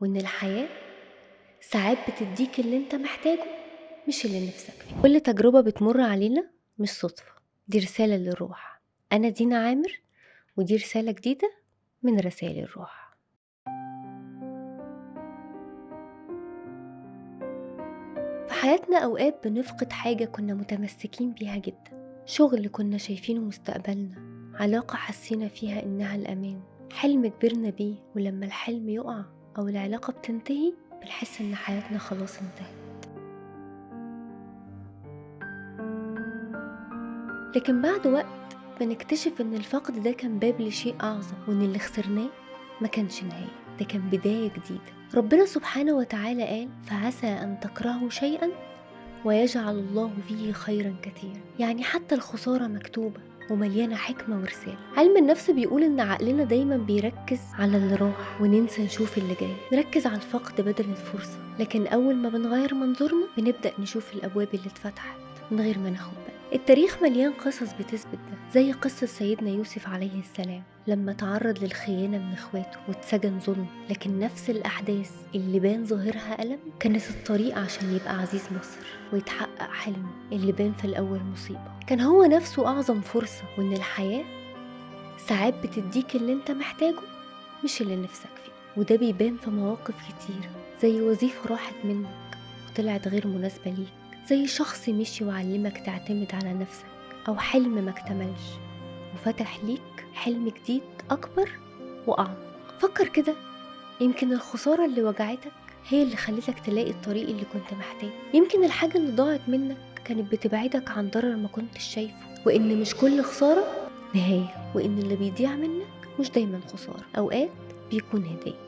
وإن الحياة ساعات بتديك اللي انت محتاجه مش اللي نفسك فيه. كل تجربة بتمر علينا مش صدفة، دي رسالة للروح. أنا دينا عامر، ودي رسالة جديدة من رسائل الروح. في حياتنا أوقات بنفقد حاجة كنا متمسكين بيها جدا، شغل كنا شايفينه مستقبلنا، علاقة حسينا فيها إنها الأمان، حلم كبرنا بيه، ولما الحلم يقع أو العلاقة بتنتهي بنحس إن حياتنا خلاص انتهت. لكن بعد وقت بنكتشف إن الفقد ده كان باب لشيء أعظم، وإن اللي خسرناه ما كانش نهاية، ده كان بداية جديدة. ربنا سبحانه وتعالى قال: فعسى أن تكرهوا شيئا ويجعل الله فيه خيرا كثيرا. يعني حتى الخسارة مكتوبة ومليانة حكمة ورسالة. علم النفس بيقول إن عقلنا دايما بيركز على اللي راح وننسى نشوف اللي جاي، نركز على الفقد بدل الفرصة. لكن أول ما بنغير منظورنا بنبدأ نشوف الأبواب اللي اتفتحت من غير ما ناخد بالنا. التاريخ مليان قصص بتثبت ده، زي قصة سيدنا يوسف عليه السلام لما تعرض للخيانة من اخواته واتسجن ظلم، لكن نفس الأحداث اللي بان ظاهرها ألم كانت الطريق عشان يبقى عزيز مصر ويتحقق حلمه اللي بان في الأول مصيبة. كان هو نفسه أعظم فرصة، وإن الحياة ساعات بتديك اللي انت محتاجه مش اللي نفسك فيه. وده بيبان في مواقف كتير، زي وظيفة راحت منك وطلعت غير مناسبة ليك، زي شخص مشي وعلمك تعتمد على نفسك، أو حلم ما اكتملش وفتح ليك حلم جديد أكبر وأعمق. فكر كده، يمكن الخسارة اللي وجعتك هي اللي خلتك تلاقي الطريق اللي كنت محتاجه. يمكن الحاجة اللي ضاعت منك كانت بتبعدك عن ضرر ما كنتش شايفه، وإن مش كل خسارة نهاية، وإن اللي بيضيع منك مش دايما خسارة، أوقات بيكون هدية.